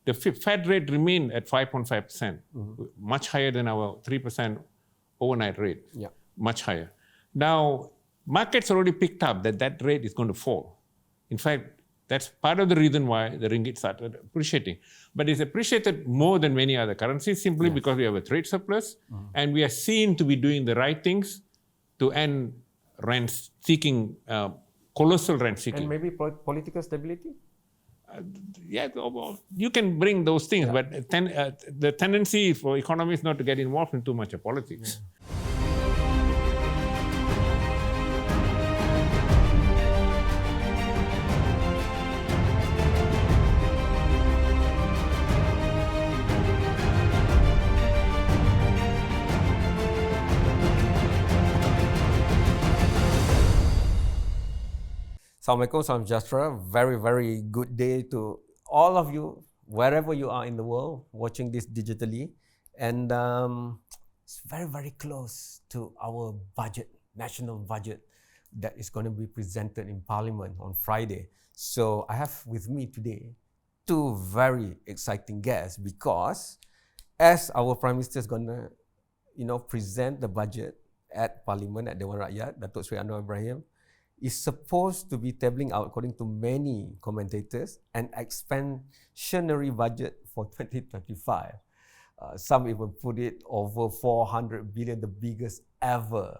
the Fed rate remained at 5.5%, much higher than our 3% overnight rate, much higher. Now, markets already picked up that rate is going to fall. In fact, that's part of the reason why the ringgit started appreciating. But it's appreciated more than many other currencies simply because we have a trade surplus and we are seen to be doing the right things to end rent seeking, colossal rent seeking. And maybe political stability? You can bring those things, but the tendency for economies not to get involved in too much of politics. Assalamualaikum, salam sejahtera. Very, very good day to all of you, wherever you are in the world, watching this digitally. And it's very, very close to our budget, national budget, that is going to be presented in Parliament on Friday. So I have with me today two very exciting guests because as our Prime Minister is going to, present the budget at Parliament, at Dewan Rakyat, Datuk Seri Anwar Ibrahim, is supposed to be tabling out, according to many commentators, an expansionary budget for 2025. Some even put it over 400 billion, the biggest ever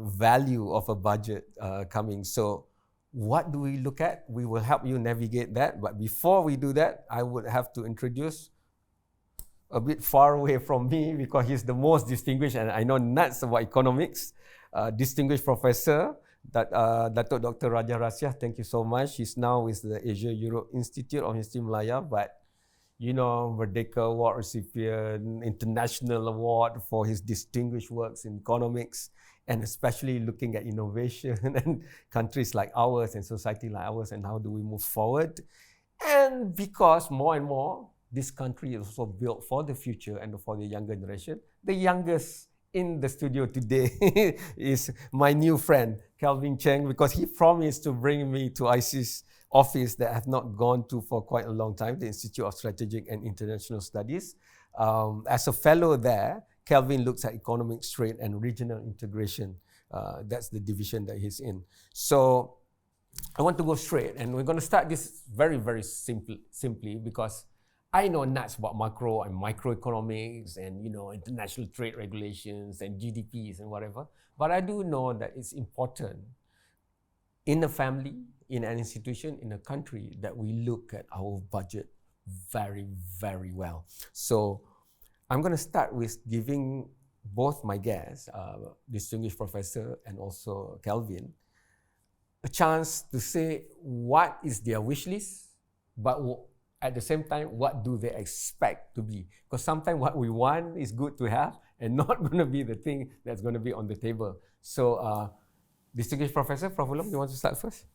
value of a budget coming. So what do we look at? We will help you navigate that. But before we do that, I would have to introduce a bit far away from me because he's the most distinguished, and I know nuts about economics, distinguished professor, Datuk Dr. Rajah Rasiah. Thank you so much. He's now with the Asia Europe Institute of History Malaya, but Merdeka Award recipient, international award for his distinguished works in economics, and especially looking at innovation and countries like ours and society like ours and how do we move forward. And because more and more, this country is also built for the future and for the younger generation. The youngest in the studio today is my new friend, Calvin Cheng, because he promised to bring me to ISIS office that I have not gone to for quite a long time, the Institute of Strategic and International Studies. As a fellow there, Calvin looks at economic trade and regional integration. That's the division that he's in. So I want to go straight, and we're going to start this very, very simply because I know nuts about macro and microeconomics and international trade regulations and GDPs and whatever. But I do know that it's important in a family, in an institution, in a country that we look at our budget very, very well. So I'm going to start with giving both my guests, distinguished professor and also Calvin, a chance to say what is their wish list, but at the same time, what do they expect to be? Because sometimes what we want is good to have and not going to be the thing that's going to be on the table. So, distinguished professor, Prof. Ulam, you want to start first?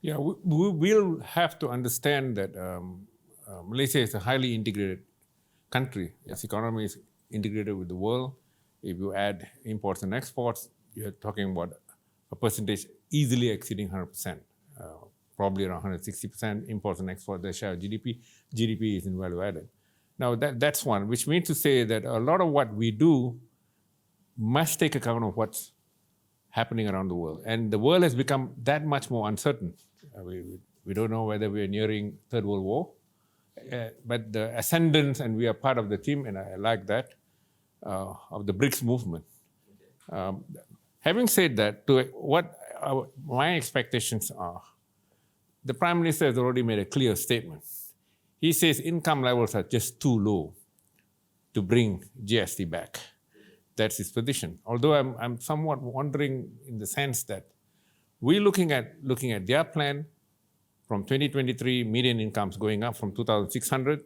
Yeah, we'll have to understand that Malaysia is a highly integrated country. Its economy is integrated with the world. If you add imports and exports, you're talking about a percentage easily exceeding 100%. Probably around 160% imports and exports, their share of GDP. GDP is in value added. Now that's one, which means to say that a lot of what we do must take account of what's happening around the world. And the world has become that much more uncertain. We don't know whether we're nearing Third World War, but the ascendance, and we are part of the team, and I like that, of the BRICS movement. Having said that, to what my expectations are, the Prime Minister has already made a clear statement. He says income levels are just too low to bring GST back. That's his position. Although I'm somewhat wondering in the sense that we're looking at their plan from 2023, median incomes going up from 2,600,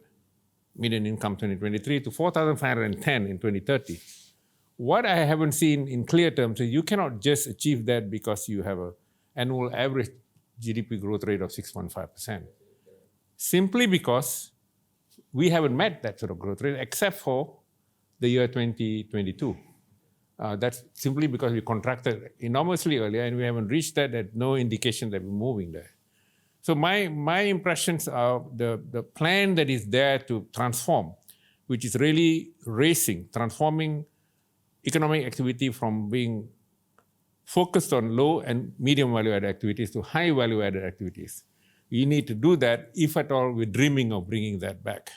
median income 2023 to 4,510 in 2030. What I haven't seen in clear terms is you cannot just achieve that because you have an annual average GDP growth rate of 6.5%. Simply because we haven't met that sort of growth rate except for the year 2022. That's simply because we contracted enormously earlier and we haven't reached that. There's no indication that we're moving there. So my impressions are the plan that is there to transform, which is really transforming economic activity from being focused on low and medium value-added activities to high value-added activities. We need to do that if at all we're dreaming of bringing that back.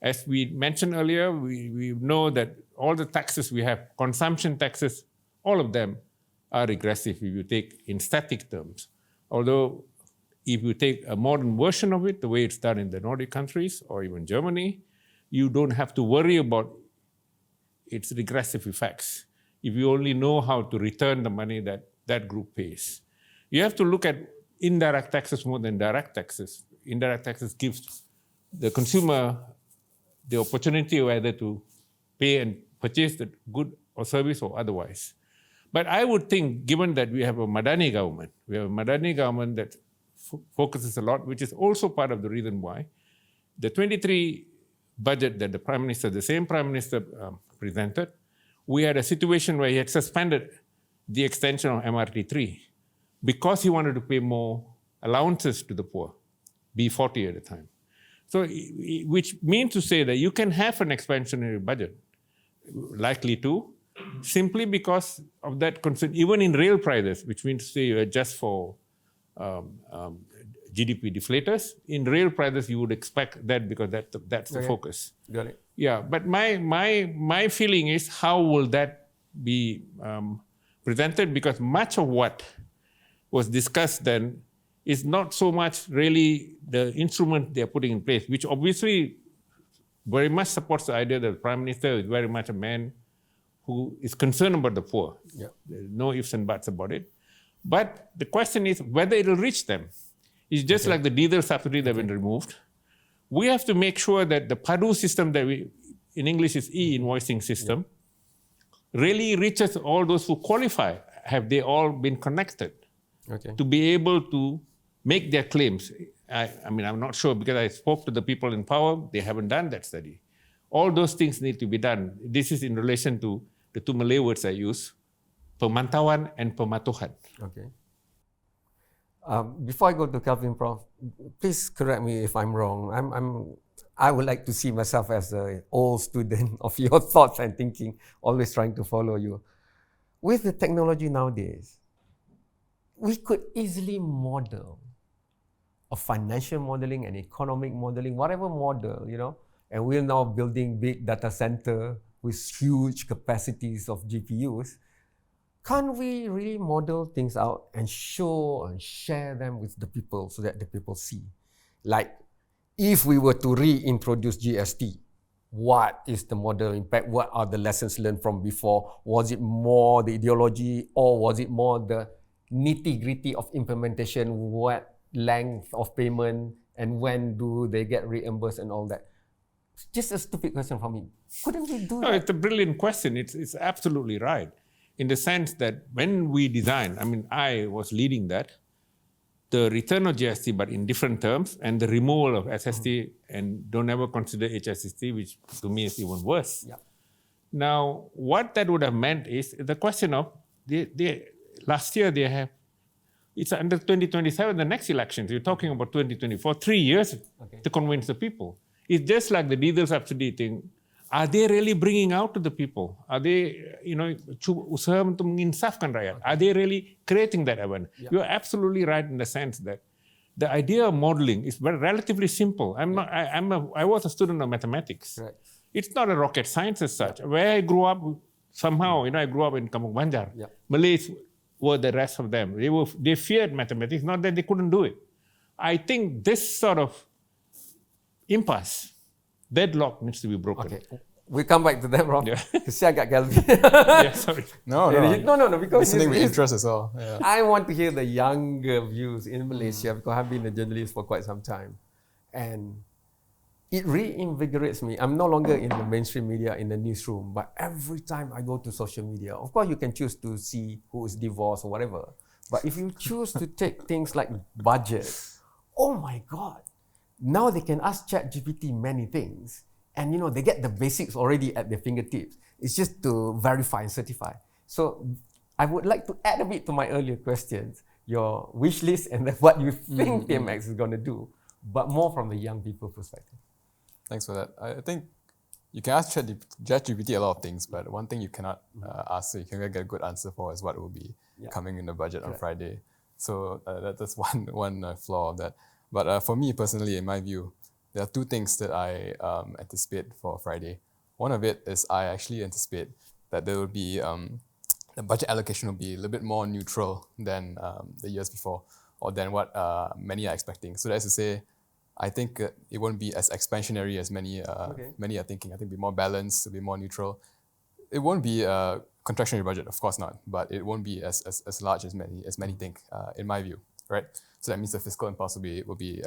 As we mentioned earlier, we know that all the taxes we have, consumption taxes, all of them are regressive if you take in static terms. Although if you take a modern version of it, the way it's done in the Nordic countries or even Germany, you don't have to worry about its regressive effects if you only know how to return the money that that group pays. You have to look at indirect taxes more than direct taxes. Indirect taxes gives the consumer the opportunity whether to pay and purchase the good or service or otherwise. But I would think, given that we have a Madani government, that focuses a lot, which is also part of the reason why the 23 budget that the same Prime Minister presented, we had a situation where he had suspended the extension of MRT3 because he wanted to pay more allowances to the poor, B40 at the time. So, which means to say that you can have an expansionary budget, likely to, simply because of that concern, even in real prices, which means to say you adjust for GDP deflators. In real prices, you would expect that because that's the focus. Got it. Yeah, but my feeling is how will that be presented? Because much of what was discussed then is not so much really the instrument they're putting in place, which obviously very much supports the idea that the Prime Minister is very much a man who is concerned about the poor. Yeah. There's no ifs and buts about it. But the question is whether it will reach them. It's just like the diesel subsidy that have been removed. We have to make sure that the PADU system that in English is e-invoicing system, really reaches all those who qualify. Have they all been connected to be able to make their claims? I mean, I'm not sure because I spoke to the people in power. They haven't done that study. All those things need to be done. This is in relation to the two Malay words I use, pemantauan and pematuhan. Okay. Before I go to Calvin, Prof, please correct me if I'm wrong. I would like to see myself as an old student of your thoughts and thinking, always trying to follow you. With the technology nowadays, we could easily model of financial modeling and economic modeling, whatever model, and we're now building big data center with huge capacities of GPUs. Can't we really model things out and show and share them with the people so that the people see? Like, if we were to reintroduce GST, what is the model impact? What are the lessons learned from before? Was it more the ideology or was it more the nitty-gritty of implementation? What length of payment and when do they get reimbursed and all that? Just a stupid question from me. Couldn't we do that? No, it's a brilliant question. It's absolutely right. In the sense that when we designed, I was leading that, the return of GST, but in different terms, and the removal of SST, and don't ever consider HSST, which to me is even worse. Yeah. Now, what that would have meant is the question of, last year they have, it's under 2027, the next elections. You're talking about 2024, 3 years to convince the people. It's just like the diesel subsidy thing. Are they really bringing out to the people? Are they, usaha untuk menginsafkan rakyat? Are they really creating that awareness? Yeah. You're absolutely right in the sense that the idea of modeling is very relatively simple. I was a student of mathematics. Right. It's not a rocket science as such. Where I grew up, somehow, I grew up in Kampung Manja. Yeah. Malays were the rest of them. They feared mathematics, not that they couldn't do it. I think this sort of deadlock needs to be broken. Okay. We come back to them, Rob. Yeah. See, I got Calvin. Yeah, sorry. No, because listening with interest as well. Yeah. I want to hear the younger views in Malaysia because I've been a journalist for quite some time. And it reinvigorates me. I'm no longer in the mainstream media, in the newsroom, but every time I go to social media, of course you can choose to see who is divorced or whatever. But if you choose to take things like budget, oh my God, now they can ask ChatGPT many things. And they get the basics already at their fingertips. It's just to verify and certify. So I would like to add a bit to my earlier questions. your wish list and then what you think PMX is going to do, but more from the young people perspective. Thanks for that. I think you can ask ChatGPT a lot of things, but one thing you cannot ask, so you can get a good answer for, is what will be coming in the budget on Friday. So that's one flaw of that. But for me personally, in my view, there are two things that I anticipate for Friday. One of it is I actually anticipate that there will be the budget allocation will be a little bit more neutral than the years before, or than what many are expecting. So that's to say, I think it won't be as expansionary as many are thinking. I think it'll be more balanced, it'll be more neutral. It won't be a contractionary budget, of course not, but it won't be as large as many think, in my view, right? So that means the fiscal impulse will be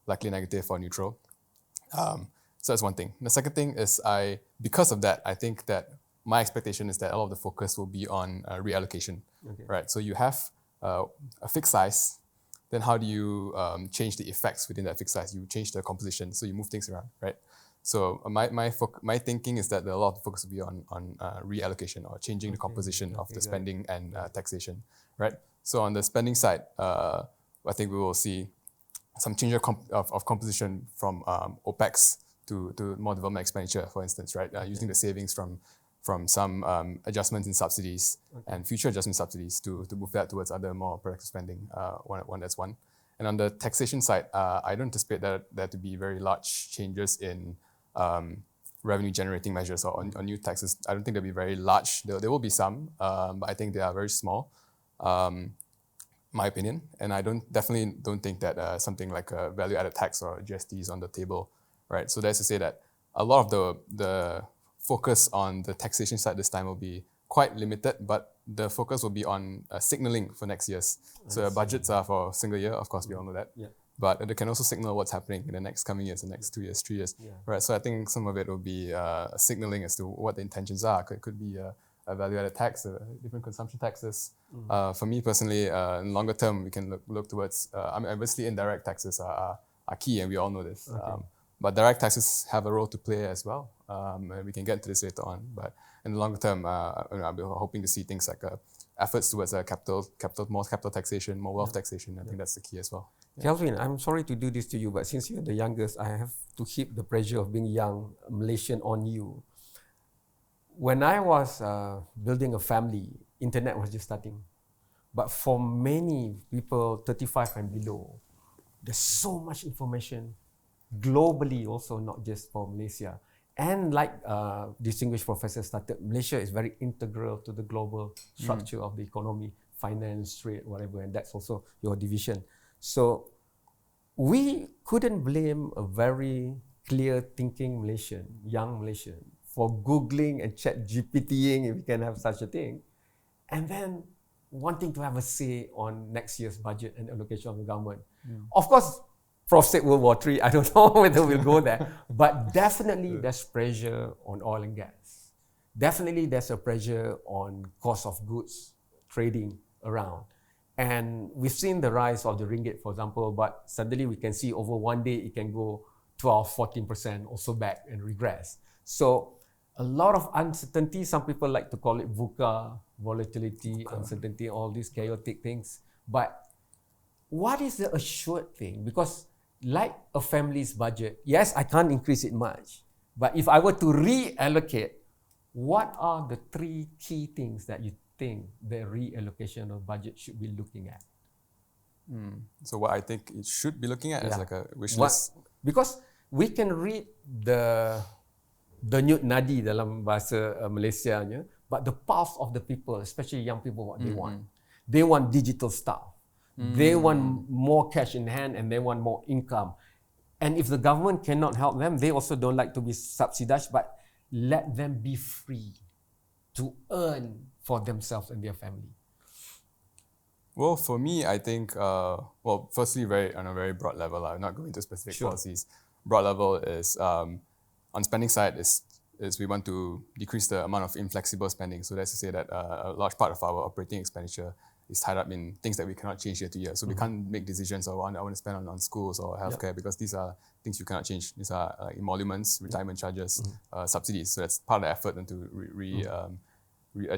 likely negative or neutral. So that's one thing. The second thing is because of that, I think that my expectation is that a lot of the focus will be on reallocation, right? So you have a fixed size, then how do you change the effects within that fixed size? You change the composition, so you move things around, right? So my thinking is that a lot of the focus will be on reallocation, or changing the composition of the spending and taxation, right? So on the spending side, I think we will see some change of composition from OPEX to more development expenditure, for instance, right? Using the savings from some adjustments in subsidies and future adjustment subsidies to move that towards other more productive spending. That's one. And on the taxation side, I don't anticipate there to be very large changes in revenue generating measures or on new taxes. I don't think there'll be very large. There will be some, but I think they are very small. My opinion, and I definitely don't think that something like a value-added tax or GST is on the table, right? So that's to say that a lot of the focus on the taxation side this time will be quite limited, but the focus will be on signaling for next year's. So budgets are for a single year, of course, we all know that. Yeah. But they can also signal what's happening in the next coming years, the next 2 years, 3 years, right? So I think some of it will be signaling as to what the intentions are. It could be a value-added tax, different consumption taxes. For me personally, in longer term, we can look towards, obviously indirect taxes are key, and we all know this. But direct taxes have a role to play as well. And we can get into this later on. But in the longer term, I'll be hoping to see things like efforts towards more capital taxation, more wealth taxation. I think that's the key as well. Calvin, I'm sorry to do this to you, but since you're the youngest, I have to keep the pressure of being young, Malaysian on you. When I was building a family, internet was just starting. But for many people, 35 and below, there's so much information globally also, not just for Malaysia. And like distinguished professor started, Malaysia is very integral to the global structure of the economy, finance, trade, whatever, and that's also your division. So we couldn't blame a very clear thinking Malaysian, young Malaysian, for Googling and ChatGPTing, if we can have such a thing, and then wanting to have a say on next year's budget and allocation of the government. Of course, Prof said World War III, I don't know whether we'll go there, but definitely there's pressure on oil and gas. Definitely there's a pressure on cost of goods, trading around. And we've seen the rise of the ringgit, for example, but suddenly we can see over one day it can go 12, 14% also back and regress. So a lot of uncertainty. Some people like to call it VUCA, volatility, uncertainty, all these chaotic things. But what is the assured thing? Because like a family's budget, yes, I can't increase it much. But if I were to reallocate, what are the 3 key things that you think the reallocation of budget should be looking at? So what I think it should be looking at is like a wish list. Because we can read the denyut nadi dalam bahasa Malaysianya, but the pulse of the people, especially young people, what they want. They want digital stuff. They want more cash in hand and they want more income. And if the government cannot help them, they also don't like to be subsidized, but let them be free to earn for themselves and their family. Well, for me, I think, firstly, on a very broad level, I'm not going into specific policies. Broad level is, on spending side, is we want to decrease the amount of inflexible spending. So that's to say that a large part of our operating expenditure is tied up in things that we cannot change year to year. So we can't make decisions I want to spend on schools or healthcare because these are things you cannot change. These are emoluments, retirement charges, subsidies. So that's part of the effort and to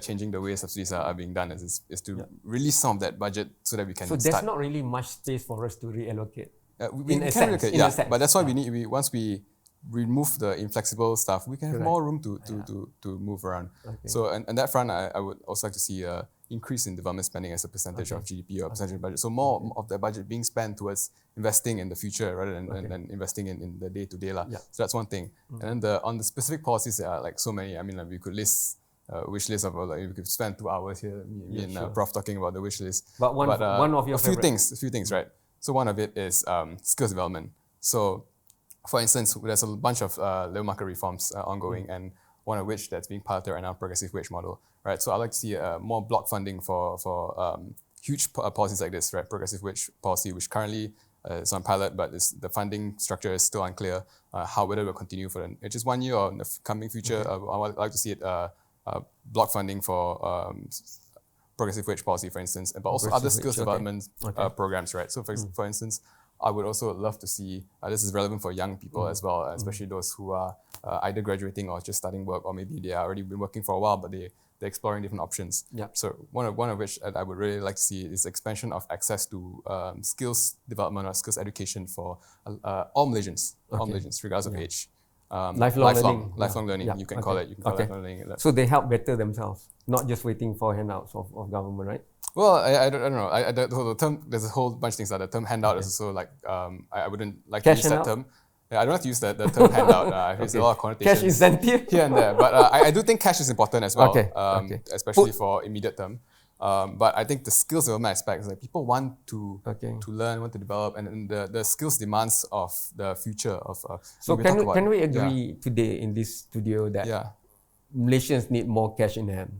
changing the way subsidies are being done is to release some of that budget so that we can So start. there's not really much space for us to reallocate. We in a can sense, reallocate, in a sense. but that's why once we remove the inflexible stuff, we can have more room to move around. Okay. So on that front, I would also like to see an increase in development spending as a percentage of GDP or percentage of budget. So more of the budget being spent towards investing in the future rather than investing in the day-to-day. So that's one thing. And then on the specific policies, there are like so many. I mean, like we could list wish list of we could spend 2 hours here, me and Prof talking about the wish list. But one of your a few things, right? So one of it is skills development. So for instance, there's a bunch of labor market reforms ongoing, and one of which that's being piloted right now, progressive wage model, right? So I'd like to see more block funding for huge policies like this, right? Progressive wage policy, which currently is on pilot, but the funding structure is still unclear. Whether it will continue for just 1 year or in the coming future. I would like to see it block funding for progressive wage policy, for instance, but also other skills development programs, right? So for instance, I would also love to see, this is relevant for young people as well, especially those who are either graduating or just starting work, or maybe they are already been working for a while, but they're exploring different options. So one of which I would really like to see is expansion of access to skills development or skills education for all Malaysians, regardless of age. Lifelong learning. You can call it. You can call it lifelong learning. So they help better themselves, not just waiting for handouts of government, right? Well, I don't know. The term, there's a whole bunch of things. The term handout is also like, I wouldn't like Cash to use that handout? term. I don't have to use the term handout. There's a lot of connotations. Cash incentive? Here and there. But I do think cash is important as well, especially for immediate term. But I think the skills development aspect is like people want to learn, want to develop, and the skills demands of the future of. So can we agree today in this studio that Malaysians need more cash in hand?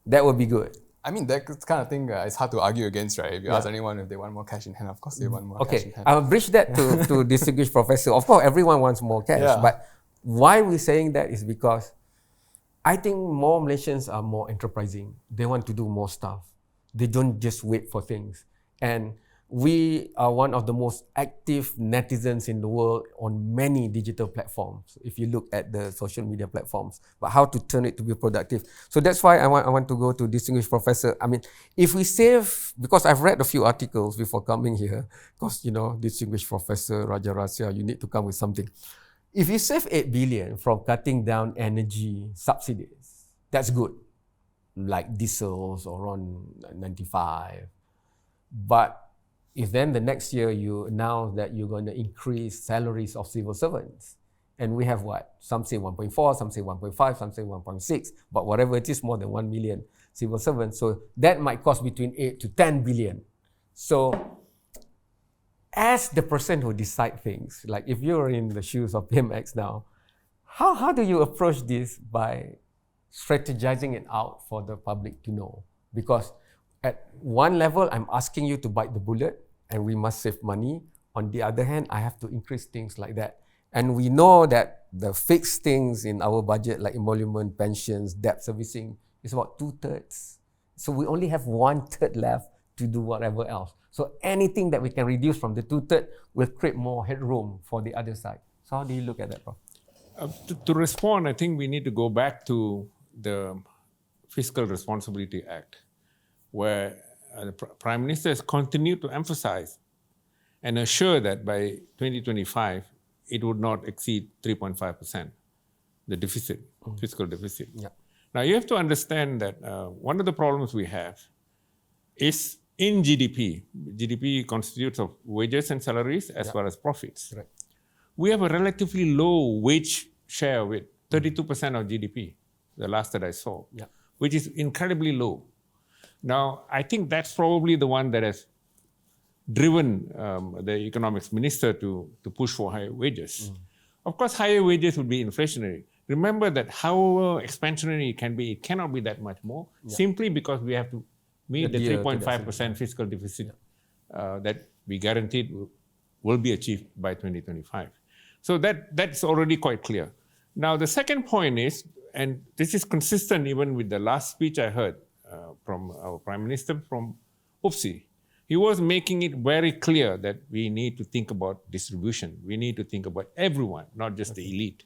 That would be good. I mean, that kind of thing it's hard to argue against, right? If you ask anyone if they want more cash in hand, of course they want more cash in hand. I'll bridge that to distinguished professor. Of course, everyone wants more cash, but why we're saying that is because I think more Malaysians are more enterprising. They want to do more stuff. They don't just wait for things. And we are one of the most active netizens in the world on many digital platforms, if you look at the social media platforms, but how to turn it to be productive. So that's why I want to go to distinguished professor. I mean, if we save, because I've read a few articles before coming here, because, distinguished professor Rajah Rasiah, you need to come with something. If you save 8 billion from cutting down energy subsidies, that's good, like diesels or RON 95. But if then the next year you announce that you're going to increase salaries of civil servants, and we have what? Some say 1.4, some say 1.5, some say 1.6, but whatever it is, more than 1 million civil servants. So that might cost between 8 to 10 billion. So as the person who decide things, like if you're in the shoes of PMX now, how do you approach this by strategizing it out for the public to know? Because at one level, I'm asking you to bite the bullet and we must save money. On the other hand, I have to increase things like that. And we know that the fixed things in our budget, like emolument, pensions, debt servicing, is about 2/3. So we only have 1/3 left to do whatever else. So anything that we can reduce from the 2/3 will create more headroom for the other side. So how do you look at that, Prof? To respond, I think we need to go back to the Fiscal Responsibility Act, where the Prime Minister has continued to emphasize and assure that by 2025, it would not exceed 3.5%, the deficit, fiscal deficit. Now, you have to understand that one of the problems we have is in GDP. GDP constitutes of wages and salaries as well as profits. Right. We have a relatively low wage share of it, 32% of GDP, the last that I saw, which is incredibly low. Now, I think that's probably the one that has driven the economics minister to push for higher wages. Of course, higher wages would be inflationary. Remember that however expansionary it can be, it cannot be that much more, simply because we have to meet the 3.5% fiscal deficit that we guaranteed will be achieved by 2025. So that's already quite clear. Now, the second point is, and this is consistent even with the last speech I heard from our Prime Minister from UPSI. He was making it very clear that we need to think about distribution. We need to think about everyone, not just the elite.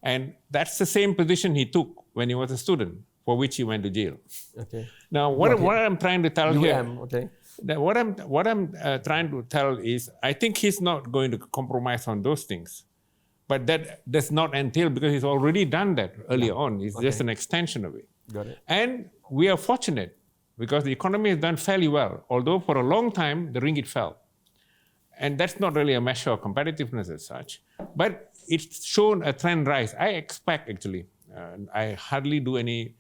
And that's the same position he took when he was a student. for which he went to jail. Okay. Now, what I'm trying to tell here, okay. that what I'm trying to tell is, I think he's not going to compromise on those things, but that does not entail, because he's already done that earlier on. It's just an extension of it. Got it. And we are fortunate because the economy has done fairly well, although for a long time the ringgit fell. And that's not really a measure of competitiveness as such, but it's shown a trend rise. I expect, actually, I hardly do any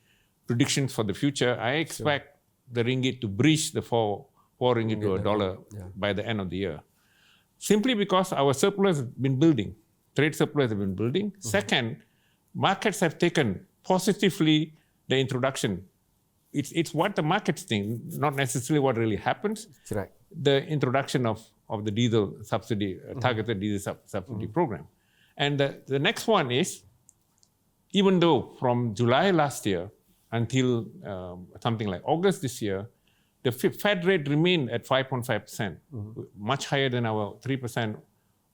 predictions for the future. I expect the ringgit to breach the 4 ringgit to a dollar by the end of the year. Simply because our surplus has been building. Trade surplus have been building. Second, markets have taken positively the introduction. It's what the markets think, not necessarily what really happens. Correct. The introduction of the diesel subsidy, targeted diesel subsidy program. And the next one is, even though from July last year until something like August this year, the Fed rate remained at 5.5%, much higher than our 3%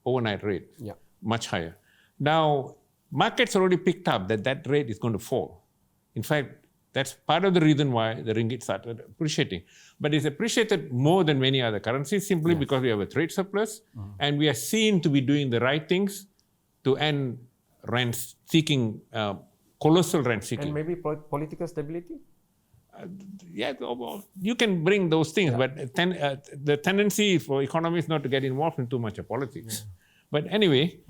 overnight rate, much higher. Now, markets already picked up that rate is going to fall. In fact, that's part of the reason why the ringgit started appreciating. But it's appreciated more than many other currencies simply because we have a trade surplus and we are seen to be doing the right things to end rent seeking, colossal rent seeking. And maybe political stability? You can bring those things, but the tendency for economies not to get involved in too much of politics. But anyway,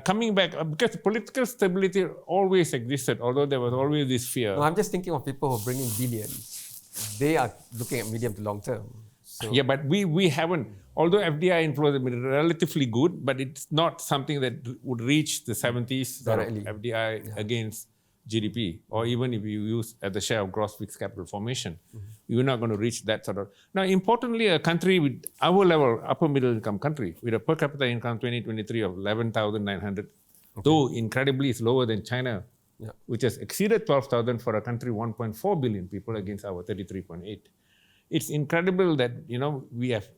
coming back, because political stability always existed, although there was always this fear. No, I'm just thinking of people who are bringing billions. They are looking at medium to long term. So. Yeah, but we haven't, although FDI inflows have been relatively good, but it's not something that would reach the 70s directly. FDI against GDP, or even if you use at the share of gross fixed capital formation, you're not going to reach that sort of. Now, importantly, a country with our level, upper middle income country, with a per capita income 2023 of 11,900, though incredibly it's lower than China, which has exceeded 12,000 for a country 1.4 billion people against our 33.8. It's incredible that, we have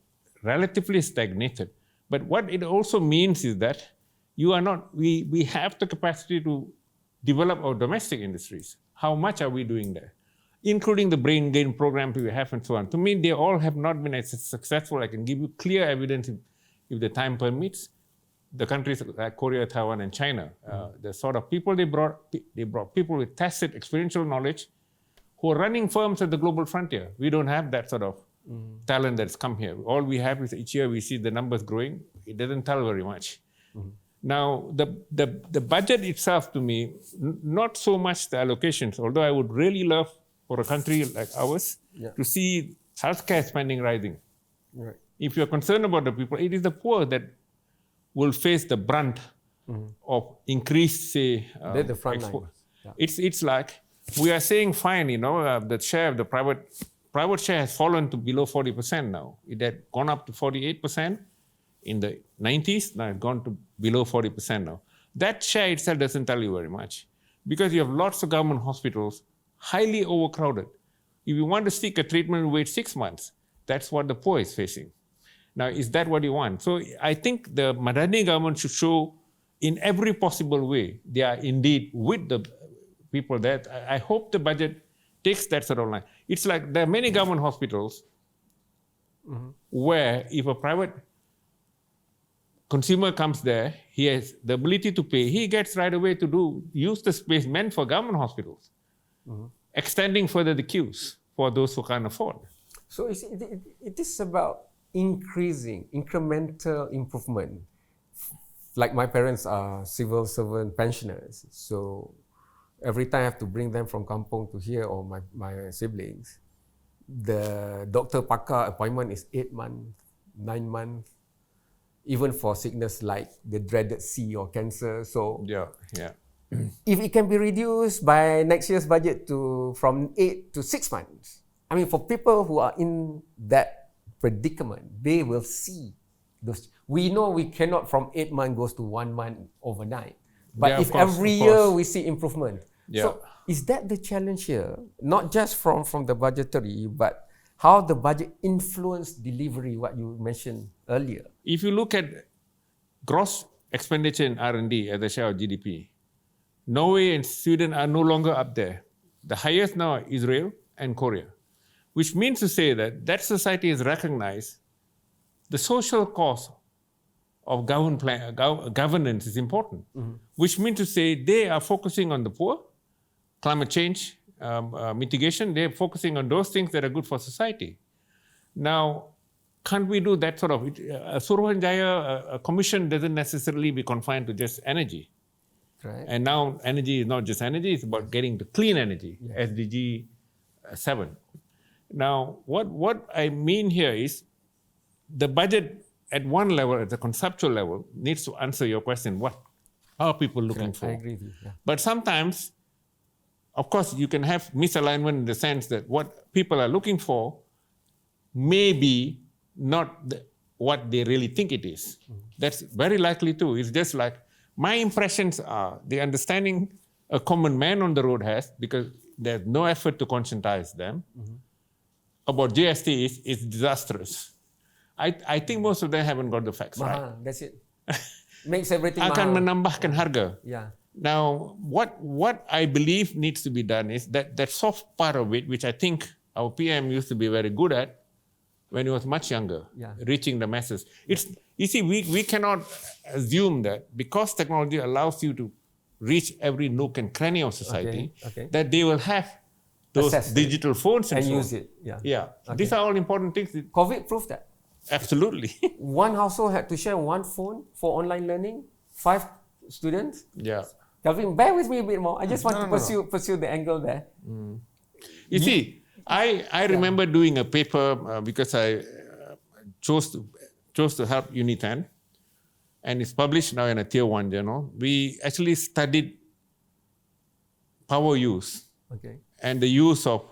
relatively stagnated. But what it also means is that we have the capacity to develop our domestic industries. How much are we doing there? Including the brain gain program we have and so on. To me, they all have not been as successful. I can give you clear evidence if the time permits. The countries like Korea, Taiwan, and China, the sort of people they brought people with tacit experiential knowledge who are running firms at the global frontier. We don't have that sort of talent that's come here. All we have is each year we see the numbers growing. It doesn't tell very much. Now, the budget itself, to me, not so much the allocations, although I would really love for a country like ours to see healthcare spending rising. Right. If you're concerned about the people, it is the poor that will face the brunt of increased, say, they're the front line. It's like, we are saying fine, the share of the private share has fallen to below 40% now. It had gone up to 48%. In the 90s, now it's gone to below 40% now. That share itself doesn't tell you very much because you have lots of government hospitals, highly overcrowded. If you want to seek a treatment, wait 6 months. That's what the poor is facing. Now, is that what you want? So I think the Madani government should show in every possible way they are indeed with the people there. I hope the budget takes that sort of line. It's like there are many government hospitals where if a private consumer comes there, he has the ability to pay, he gets right away to use the space meant for government hospitals, extending further the queues for those who can't afford. So it is about increasing, incremental improvement. Like my parents are civil servant pensioners, so every time I have to bring them from kampung to here, or my siblings, the doctor pakar appointment is 8 months, 9 months, even for sickness like the dreaded C or cancer. So if it can be reduced by next year's budget from 8 to 6 months, I mean, for people who are in that predicament, they will see those. We know we cannot from 8 months goes to 1 month overnight. But if every year we see improvement. So is that the challenge here? Not just from the budgetary, but how the budget influenced delivery, what you mentioned earlier. If you look at gross expenditure in R&D as a share of GDP, Norway and Sweden are no longer up there. The highest now are Israel and Korea, which means to say that that society has recognized the social cost of governance is important, which means to say they are focusing on the poor, climate change mitigation, they're focusing on those things that are good for society. Now, can't we do that sort of, a Suruhanjaya a commission doesn't necessarily be confined to just energy. Right. And now energy is not just energy, it's about getting to clean energy, SDG 7. Now, what I mean here is the budget at one level, at the conceptual level, needs to answer your question, what are people looking for? I agree with you. Yeah. But sometimes, of course, you can have misalignment in the sense that what people are looking for may be not what they really think it is. That's very likely too. It's just like, my impressions are the understanding a common man on the road has, because there's no effort to conscientize them, about GST is disastrous. I think most of them haven't got the facts right. That's it. Makes everything Akan mahal. menambahkan harga. Yeah. Now, what I believe needs to be done is that soft part of it, which I think our PM used to be very good at when he was much younger, reaching the masses. You see, we cannot assume that because technology allows you to reach every nook and cranny of society, that they will have those digital phones and so use on. it. Yeah. Yeah. These are all important things. COVID proved that. Absolutely. One household had to share one phone for online learning, 5 students. Yeah. Calvin, bear with me a bit more. I just want to pursue the angle there. You see, I remember doing a paper because I chose to help Unitan, and it's published now in a Tier 1 journal. We actually studied power use and the use of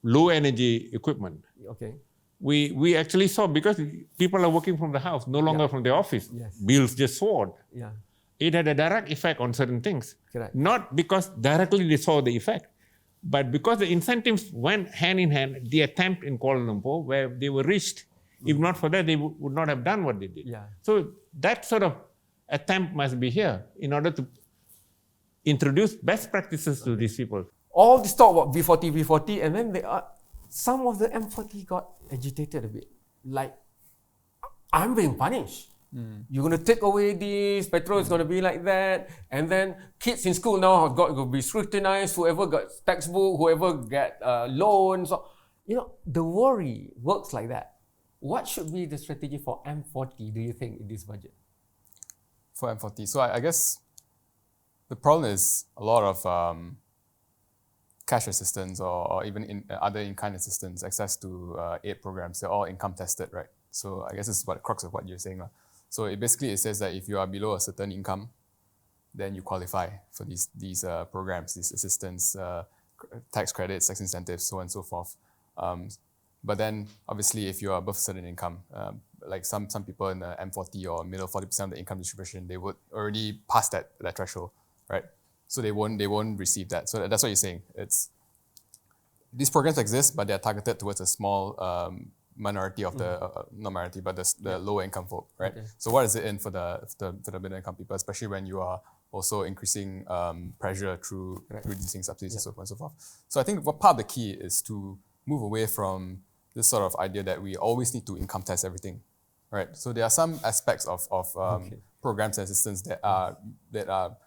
low energy equipment. We actually saw, because people are working from the house, no longer from the office. Bills just soared. It had a direct effect on certain things. Not because directly they saw the effect, but because the incentives went hand in hand. The attempt in Kuala Lumpur, where they were reached, if not for that, they would not have done what they did. So that sort of attempt must be here in order to introduce best practices to these people. All this talk about V40, and then some of the M40 got agitated a bit. Like, I'm being punished. You're going to take away this, petrol is going to be like that, and then kids in school now have got to be scrutinized, whoever got textbook, whoever get loans. You know, the worry works like that. What should be the strategy for M40, do you think, in this budget? For M40, so I guess the problem is a lot of cash assistance or even other in-kind assistance, access to aid programs, they're all income tested, right? So I guess this is what the crux of what you're saying. So it says that if you are below a certain income, then you qualify for these programs, these assistance, tax credits, tax incentives, so on and so forth. But then obviously if you are above a certain income, like some people in the M40 or middle 40% of the income distribution, they would already pass that threshold, right? So they won't receive that. So that's what you're saying. These programs exist, but they're targeted towards a small minority of the not minority, but the lower income folk, right? So what is it in for the middle income people, especially when you are also increasing pressure through reducing subsidies and so on and so forth. So I think what part of the key is to move away from this sort of idea that we always need to income test everything, right? So there are some aspects of programs and assistance that are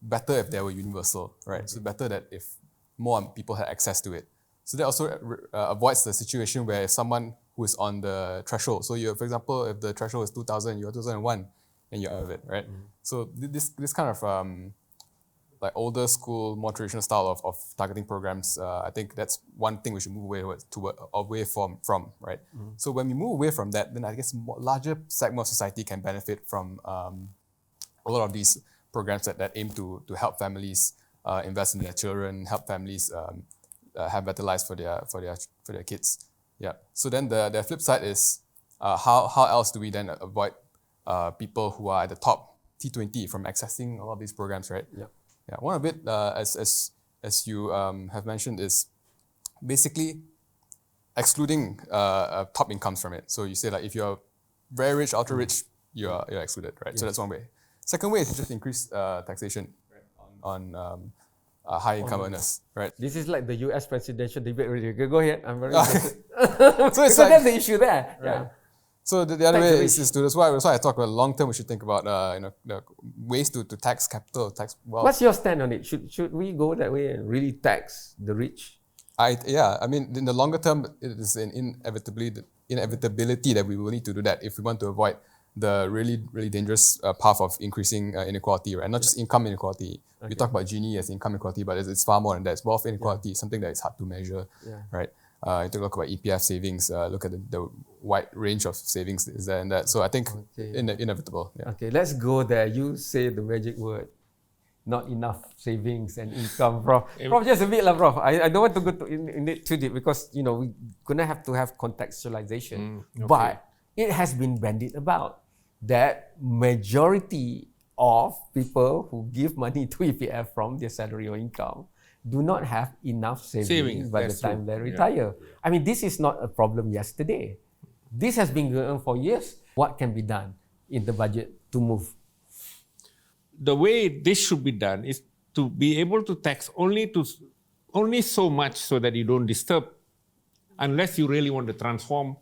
better if they were universal, right? So better that if more people had access to it. So that also avoids the situation where someone who is on the threshold, so you, for example, if the threshold is 2000, you're 2001, and you're out of it, right? So this kind of like older school, more traditional style of targeting programs, I think that's one thing we should move away from, right? So when we move away from that, then I guess larger segment of society can benefit from a lot of these programs that aim to help families invest in their children, help families have better lives for their kids. Yeah. So then the flip side is how else do we then avoid people who are at the top T20 from accessing a lot of these programs, right? Yeah. One of it, as you have mentioned, is basically excluding top incomes from it. So you say like if you're very rich, ultra rich, you're excluded, right? So that's one way. Second way is to just increase taxation on high income earners, right? This is like the US presidential debate already. Okay, go ahead. I'm very interested. So it's So like, that's the issue there. right. Yeah. So the other Tax way the is to, that's why I talk about long term. We should think about the ways to tax capital, tax wealth. What's your stand on it? Should we go that way and really tax the rich? I mean, in the longer term, it is an inevitability that we will need to do that if we want to avoid the really, really dangerous path of increasing inequality, right? Not just income inequality. We talk about Gini as income inequality, but it's far more than that. It's wealth inequality, something that is hard to measure, right? You take a look about EPF savings, look at the wide range of savings is there and that. So I think inevitable. Yeah. Okay, let's go there. You say the magic word. Not enough savings and income, Prof. Prof, just a bit lah, Prof. I don't want to go in it too deep because, we're going to have contextualization. Okay. But it has been bandied about that majority of people who give money to EPF from their salary or income do not have enough savings by the time they retire. I mean, this is not a problem yesterday. This has been going on for years. What can be done in the budget to move? The way this should be done is to be able to tax only so much so that you don't disturb, unless you really want to transform,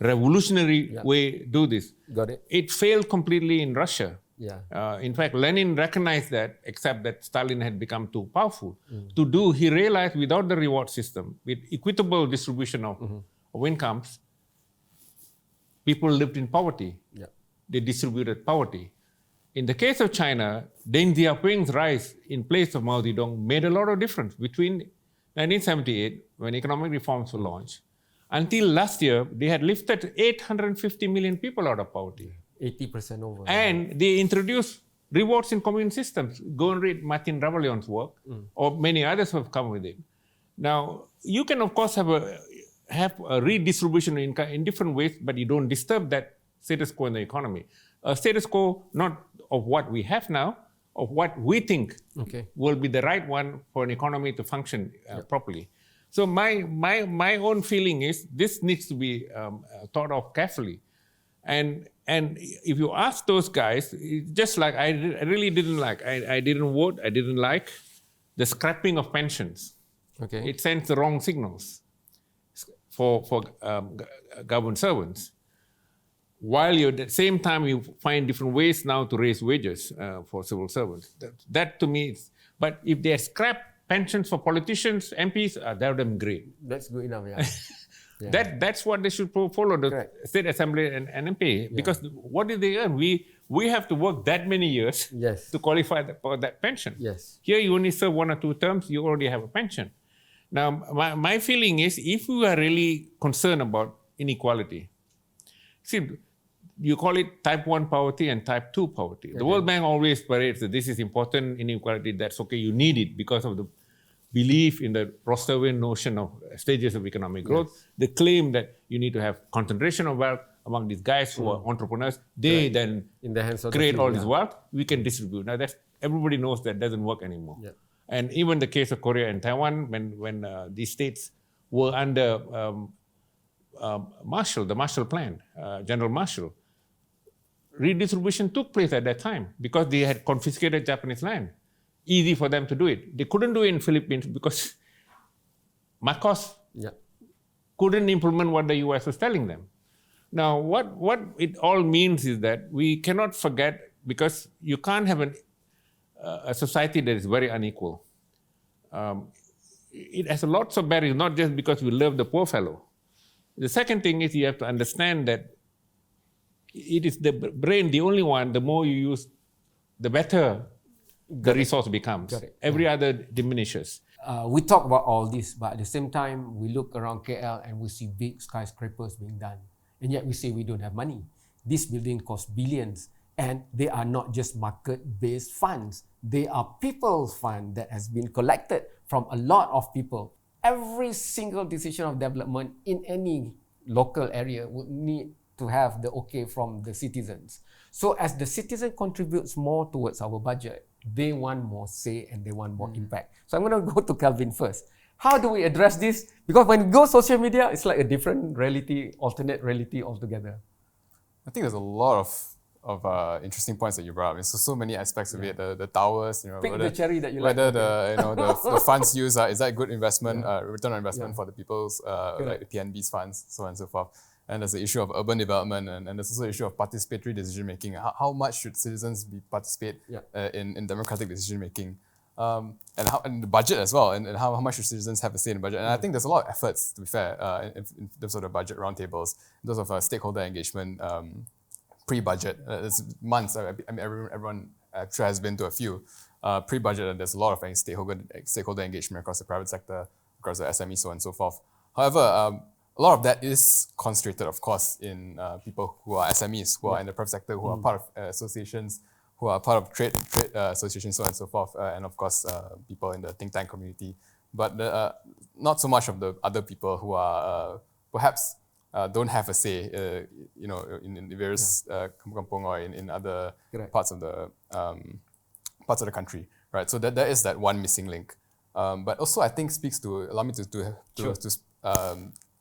revolutionary way do this. Got it. It failed completely in Russia. Yeah. In fact, Lenin recognized that, except that Stalin had become too powerful. He realized without the reward system, with equitable distribution of incomes, people lived in poverty. Yeah. They distributed poverty. In the case of China, Deng Xiaoping's rise in place of Mao Zedong made a lot of difference between 1978, when economic reforms were launched, until last year, they had lifted 850 million people out of poverty. 80% over. And they introduced rewards in commune systems. Go and read Martin Ravallion's work, or many others who have come with him. Now, you can, of course, have a redistribution of income in different ways, but you don't disturb that status quo in the economy. A status quo not of what we have now, of what we think will be the right one for an economy to function properly. So my own feeling is this needs to be thought of carefully. And if you ask those guys, just like I really didn't like, I didn't vote, I didn't like the scrapping of pensions. Okay. It sends the wrong signals for government servants. While you at the same time you find different ways now to raise wages for civil servants. That to me is, but if they scrap pensions for politicians, MPs, that would have been great. That's good enough, yeah. That's what they should follow, the State Assembly and MP. Because what did they earn? We have to work that many years to qualify for that pension. Yes. Here you only serve 1 or 2 terms, you already have a pension. Now, my feeling is, if we are really concerned about inequality, see, you call it type 1 poverty and type 2 poverty. The World Bank always parades that this is important, inequality, that's okay, you need it because of the belief in the Rostovian notion of stages of economic growth. The claim that you need to have concentration of wealth among these guys who are entrepreneurs. They then in the hands of create the few, all this wealth, we can distribute. Now, everybody knows that doesn't work anymore. And even the case of Korea and Taiwan, when these states were under Marshall, the Marshall Plan, General Marshall, redistribution took place at that time because they had confiscated Japanese land. Easy for them to do it. They couldn't do it in Philippines because Marcos couldn't implement what the US was telling them. Now, what it all means is that we cannot forget, because you can't have a society that is very unequal. It has lots of barriers, not just because we love the poor fellow. The second thing is you have to understand that it is the brain, the only one, the more you use, the better the resource becomes. Every other diminishes. We talk about all this, but at the same time, we look around KL and we see big skyscrapers being done. And yet we say we don't have money. This building costs billions. And they are not just market-based funds. They are people's fund that has been collected from a lot of people. Every single decision of development in any local area would need to have the okay from the citizens. So as the citizen contributes more towards our budget, they want more say and they want more impact. So I'm going to go to Calvin first. How do we address this? Because when you go social media, it's like a different reality, alternate reality altogether. I think there's a lot interesting points that you brought up. There's so many aspects of it. The towers, Pick the cherry that you like. whether the funds used is that good investment, return on investment for the people's like the PNB's funds, so on and so forth. And there's the issue of urban development, and there's also the issue of participatory decision making. How much should citizens participate in democratic decision making? And the budget as well, and how much should citizens have a say in the budget? And I think there's a lot of efforts, to be fair, in terms of the budget roundtables, in terms of stakeholder engagement, pre-budget. It's months. I mean, everyone I'm sure has been to a few pre-budget, and there's a lot of stakeholder engagement across the private sector, across the SME, so on and so forth. However, a lot of that is concentrated, of course, in people who are SMEs, who are in the private sector, who are part of associations, who are part of trade associations, so on and so forth, and of course, people in the think tank community. But not so much of the other people who are perhaps don't have a say, in various kampung or in other parts of the country, right? So there is that one missing link. But also, I think speaks to, allow me to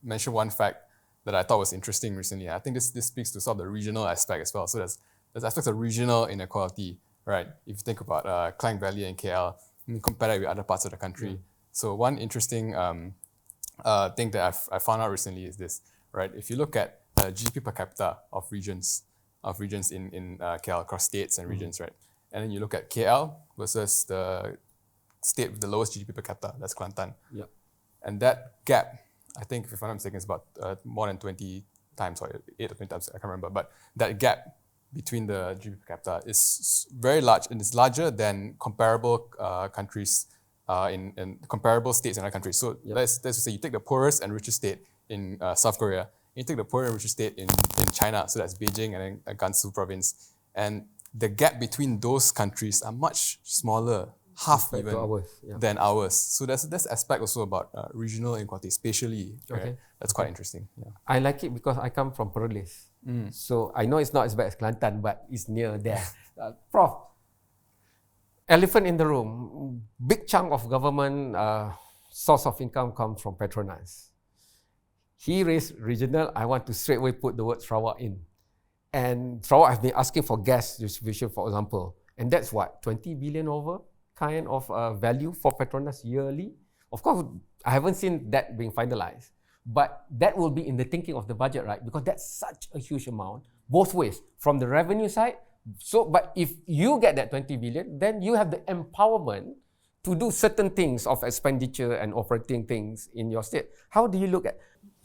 mention one fact that I thought was interesting recently. I think this speaks to sort of the regional aspect as well. So there's aspects of regional inequality, right? If you think about Klang Valley and KL, and compare that with other parts of the country. So one interesting thing that I found out recently is this, right? If you look at GDP per capita of regions in KL, across states and regions, right? And then you look at KL versus the state with the lowest GDP per capita, that's Kelantan. Yep. And that gap, I think, if I'm not mistaken, is about more than 20 times, or 8 or 20 times, I can't remember. But that gap between the GDP per capita is very large, and it's larger than comparable countries in comparable states in other countries. So let's say you take the poorest and richest state in South Korea, you take the poorest and richest state in China, so that's Beijing and then Gansu province, and the gap between those countries are much smaller, half even than ours. So there's this aspect also about regional inequality, spatially. Right? That's quite interesting. Yeah. I like it because I come from Perlis. So I know it's not as bad as Kelantan, but it's near there. Prof, elephant in the room, big chunk of government source of income comes from Petronas. He raised regional, I want to straight away put the word Sarawak in. And Sarawak has been asking for gas distribution, for example. And that's what, 20 billion over kind of value for Petronas yearly? Of course, I haven't seen that being finalized. But that will be in the thinking of the budget, right? Because that's such a huge amount, both ways, from the revenue side. So, but if you get that 20 billion, then you have the empowerment to do certain things of expenditure and operating things in your state. How do you look at?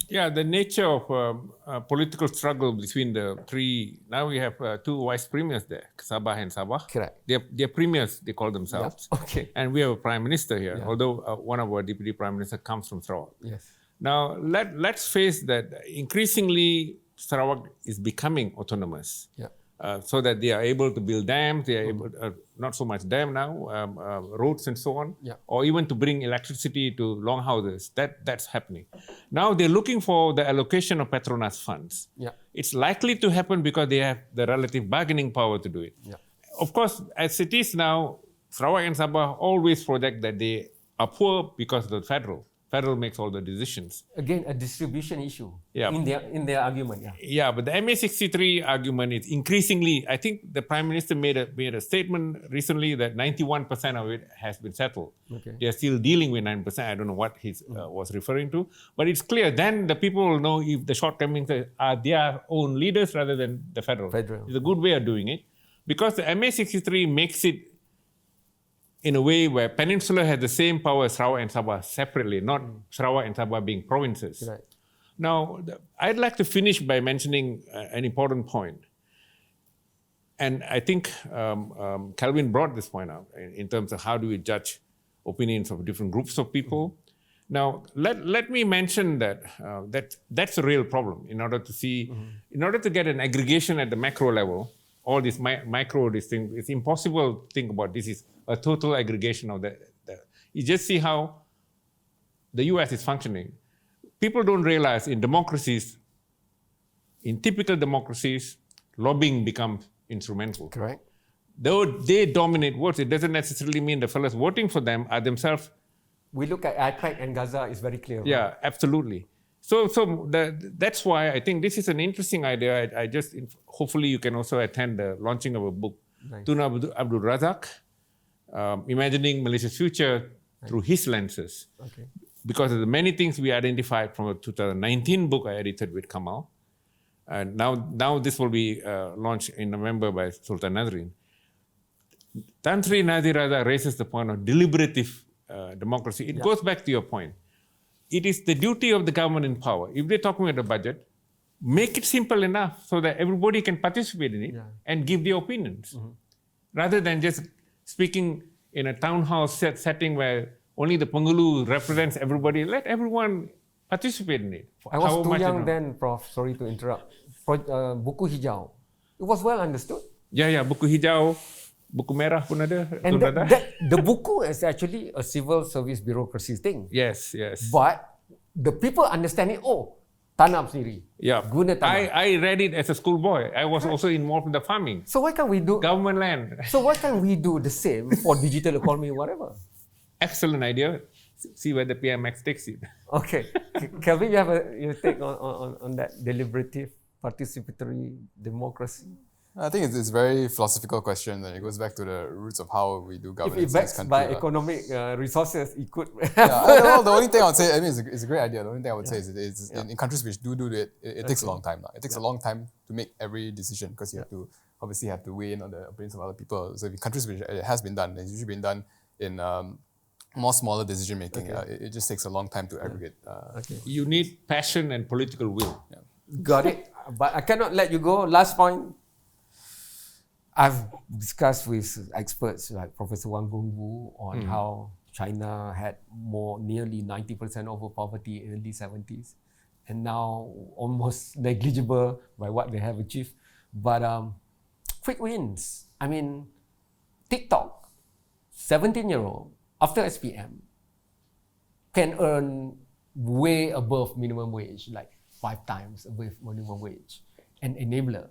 Yeah, the nature of political struggle between the three. Now we have two vice premiers there, Sabah and Sabah. Correct. They're premiers, they call themselves. Yeah. Okay. And we have a prime minister here, although one of our deputy prime minister comes from Sarawak. Yes. Now, let's face that increasingly Sarawak is becoming autonomous. Yeah. So that they are able to build dams, they are able, not so much dam now, roads and so on, or even to bring electricity to longhouses. That's happening. Now they're looking for the allocation of Petronas funds. Yeah. It's likely to happen because they have the relative bargaining power to do it. Yeah. Of course, as it is now, Sarawak and Sabah always project that they are poor because of the federal. Federal makes all the decisions. Again, a distribution issue in their argument. Yeah, but the MA63 argument is increasingly, I think the Prime Minister made a statement recently that 91% of it has been settled. Okay. They are still dealing with 9%. I don't know what he was referring to. But it's clear, then the people will know if the shortcomings are their own leaders rather than the federal. It's a good way of doing it. Because the MA63 makes it in a way where Peninsula has the same power as Sarawak and Sabah separately, not Sarawak and Sabah being provinces. Right. Now, I'd like to finish by mentioning an important point. And I think Calvin brought this point out in terms of how do we judge opinions of different groups of people. Now, let me mention that that's a real problem in order to see, in order to get an aggregation at the macro level, all these these things, it's impossible to think about this is a total aggregation of the. You just see how the US is functioning. People don't realize in democracies, in typical democracies, lobbying becomes instrumental. Correct. Though they dominate votes, it doesn't necessarily mean the fellows voting for them are themselves. We look at IPAC and Gaza, it's very clear. Yeah, absolutely. That's why I think this is an interesting idea. Hopefully you can also attend the launching of a book, Tun Abdul Razak, Imagining Malaysia's Future through his lenses. Okay. Because of the many things we identified from a 2019 book I edited with Kamal. And now this will be launched in November by Sultan Nazrin. Tan Sri Nazir Razak raises the point of deliberative democracy. It goes back to your point. It is the duty of the government in power. If they're talking about the budget, make it simple enough so that everybody can participate in it and give their opinions. Rather than just speaking in a town house setting where only the Pengulu represents everybody, let everyone participate in it. I was too young then, Prof. Sorry to interrupt. Buku hijau. It was well understood. Yeah, buku hijau, buku merah pun ada. And the buku is actually a civil service bureaucracy thing. Yes. But the people understand it, tanam sendiri. Yeah. Guna tanam. I read it as a schoolboy. I was also involved in the farming. So why can't we do... Government land. So why can't we do the same for digital economy, whatever? Excellent idea. See where the PMX takes it. Okay. Calvin, you have your take on that deliberative, participatory democracy? I think it's a very philosophical question, and it goes back to the roots of how we do governance in this country. If it backs by economic resources, it could... the only thing I would say, I mean, it's a great idea. The only thing I would say is in countries which do it, it takes a long time. It takes a long time to make every decision because you have to obviously weigh in on the opinions of other people. So in countries which it has been done, it's usually been done in more smaller decision making. It just takes a long time to aggregate. You need passion and political will. Got it. But I cannot let you go. Last point. I've discussed with experts like Professor Wang Gongwu on how China had nearly 90% over poverty in the early 70s and now almost negligible by what they have achieved. But quick wins. I mean, TikTok, 17-year-old, after SPM, can earn way above minimum wage, like 5 times above minimum wage. An enabler.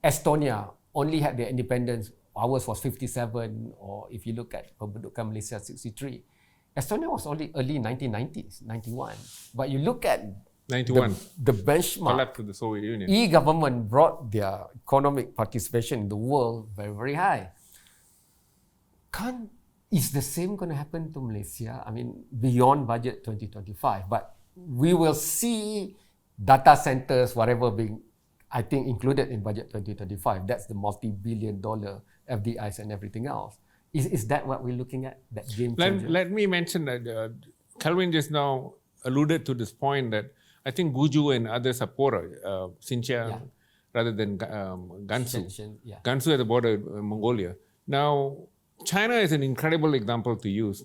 Estonia only had their independence, ours was 57, or if you look at Kependudukan Malaysia 63. Estonia was only early 1990s, 91. But you look at 91. The benchmark, collapse of the Soviet Union. E-government brought their economic participation in the world very, very high. Is the same going to happen to Malaysia? I mean, beyond budget 2025, but we will see data centers, whatever being, I think, included in budget 2025. That's the multi-billion-dollar FDIs and everything else. Is that what we're looking at? That game changer? Let me mention that Calvin just now alluded to this point that I think Guju and others are poorer, Xinjiang, rather than Gansu. Gansu at the border of Mongolia. Now, China is an incredible example to use.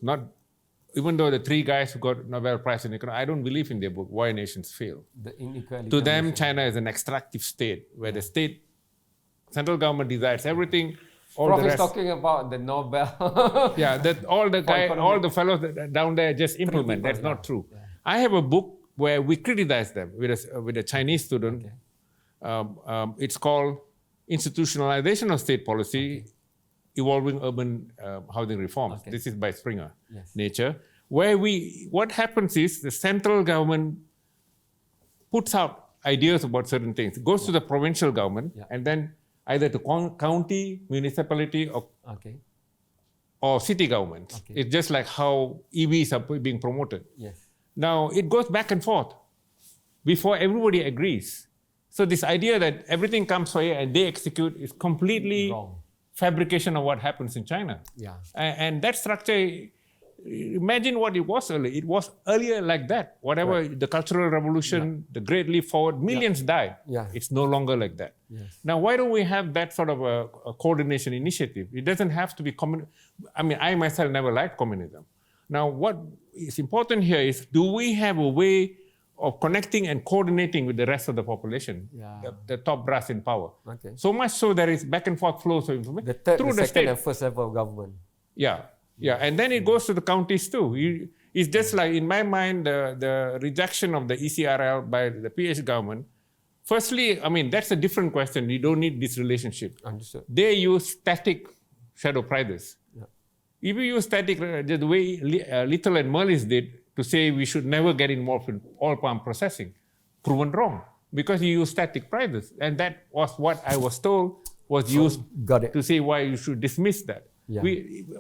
Even though the 3 guys who got Nobel Prize in economics, I don't believe in their book, Why Nations Fail. The inequality. To them, China is an extractive state where the state, central government decides everything. Prof is talking about the Nobel. All the fellows down there just implement. That's not true. Yeah. I have a book where we criticize them with a Chinese student. Okay. It's called Institutionalization of State Policy, Evolving Urban Housing Reforms. Okay. This is by Springer, Nature. Where what happens is the central government puts out ideas about certain things, goes to the provincial government, and then either to county, municipality, or city governments. Okay. It's just like how EVs are being promoted. Yes. Now, it goes back and forth before everybody agrees. So this idea that everything comes for here and they execute is completely wrong. Fabrication of what happens in China. Yeah. And that structure, imagine what it was earlier. It was earlier like that. Whatever, the Cultural Revolution, the Great Leap Forward, millions died. Yeah. It's no longer like that. Yes. Now, why don't we have that sort of a coordination initiative? It doesn't have to be I myself never liked communism. Now, what is important here is, do we have a way of connecting and coordinating with the rest of the population, the top brass in power? Okay. So much so there is back and forth flows of information the third, through the second state. And first level of government. Yeah, and then it goes to the counties too. It's just like, in my mind, the rejection of the ECRL by the PH government. Firstly, that's a different question. You don't need this relationship. Understood. They use static shadow prices. If you use static, the way Little and Merlis did to say we should never get involved in oil palm processing, proven wrong because you use static prices. And that was what I was told was used to say why you should dismiss that. Yeah.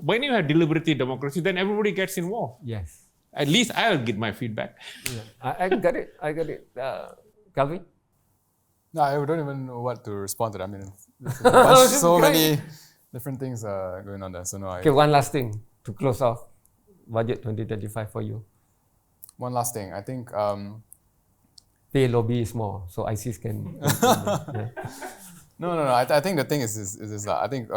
When you have deliberative democracy, then everybody gets involved. Yes. At least I'll get my feedback. Yeah. I got it. I got it. Calvin? No, I don't even know what to respond to that. I mean, there's so many different things going on there. So no, Okay, one last thing to close off budget 2025 for you. One last thing. I think Pay lobby is more, so ISIS can. Yeah. No. I think the thing is I think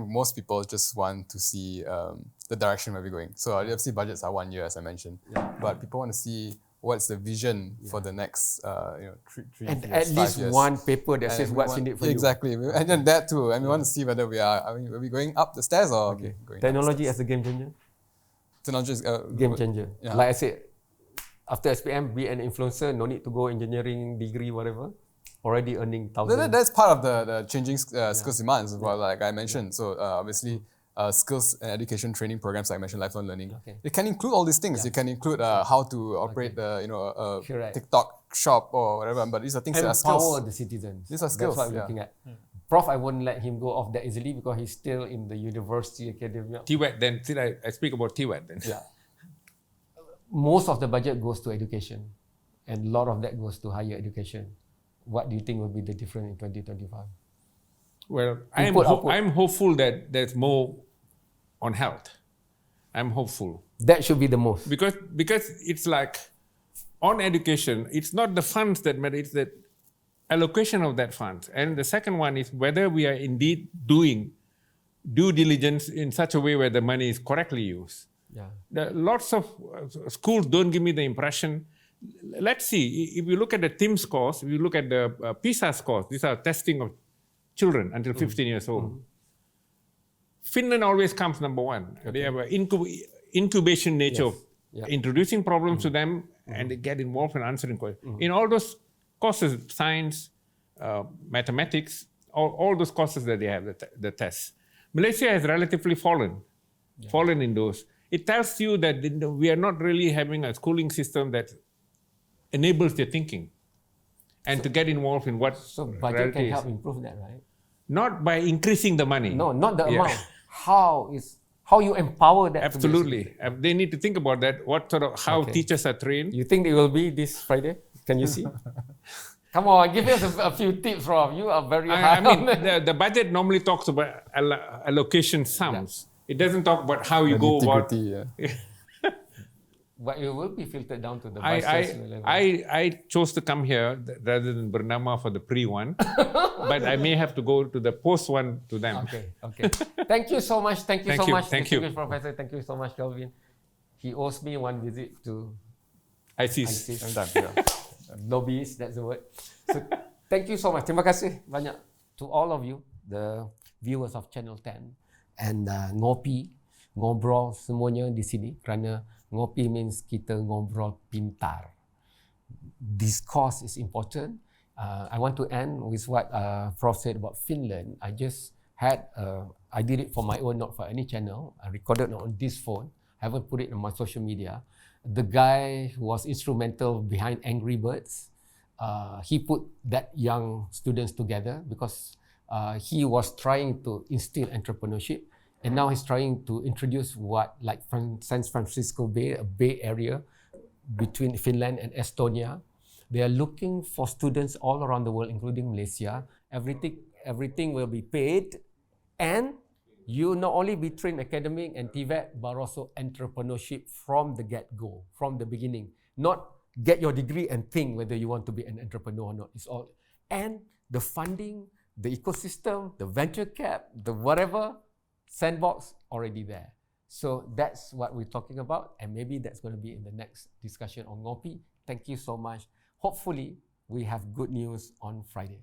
most people just want to see the direction where we're going. So obviously budgets are 1 year, as I mentioned, but people want to see what's the vision for the next 3 And years, at 5 least years. one paper that And says we what's want- in it for you. Exactly, and then that too. And we want to see whether are we going up the stairs or Okay. going Technology down as a game changer. the stairs? Technology is Game changer. Yeah. Like I said, after SPM, be an influencer, no need to go engineering degree, whatever. Already earning thousands. That's part of the changing skills demands, as well, like I mentioned. So obviously, skills and education training programs, like I mentioned, lifelong learning. Okay. It can include all these things. It can include how to operate a Correct. TikTok shop or whatever. But these are things that are skills. Empower the citizens. These are skills, That's what we're yeah. looking at. Prof, I won't let him go off that easily because he's still in the university academia. TWET then, I speak about TWET then. Yeah. Most of the budget goes to education, and a lot of that goes to higher education. What do you think will be the difference in 2025? Well, Output. I'm hopeful that there's more on health. I'm hopeful. That should be the most. Because it's like on education, it's not the funds that matter, it's the allocation of that fund. And the second one is whether we are indeed doing due diligence in such a way where the money is correctly used. Yeah. Lots of schools don't give me the impression. Let's see, if you look at the TIM scores, if you look at the PISA scores, these are testing of children until 15 years old. Finland always comes number one. Okay. They have an incubation nature of introducing problems to them and they get involved in answering questions. In all those courses, science, mathematics, all those courses that they have, the tests. Malaysia has relatively fallen in those. It tells you that we are not really having a schooling system that enables their thinking and to get involved in what So budget can help improve that, right? Not by increasing the money. No, not the amount. How you empower that? Absolutely. They need to think about that. How teachers are trained. You think it will be this Friday? Can you see? Come on, give us a few tips, Rob. You are very high. I mean, the budget normally talks about allocation sums. It doesn't talk about how you go about. But it will be filtered down to the vice chancellor level. I chose to come here rather than Bernama for the pre one, but I may have to go to the post one to them. Okay. Thank you so much. Thank you so much, Thank you. distinguished Professor. Thank you so much, Calvin. He owes me one visit to ISIS. lobbies, that's the word. So thank you so much. Terima kasih banyak to all of you, the viewers of Channel 10 and Ngopi, ngobrol semuanya di sini kerana Ngopi means kita ngobrol pintar. Discourse is important. I want to end with what Prof said about Finland. I just had, I did it for my own, not for any channel. I recorded on this phone. I haven't put it on my social media. The guy who was instrumental behind Angry Birds, he put that young students together because he was trying to instill entrepreneurship. And now he's trying to introduce what, like San Francisco Bay, a Bay Area between Finland and Estonia. They are looking for students all around the world, including Malaysia. Everything will be paid, and you not only be trained academic and TVET, but also entrepreneurship from the get-go, from the beginning. Not get your degree and think whether you want to be an entrepreneur or not. It's all, and the funding, the ecosystem, the venture cap, the whatever. Sandbox already there. So that's what we're talking about, and maybe that's going to be in the next discussion on Ngopi. Thank you so much. Hopefully, we have good news on Friday.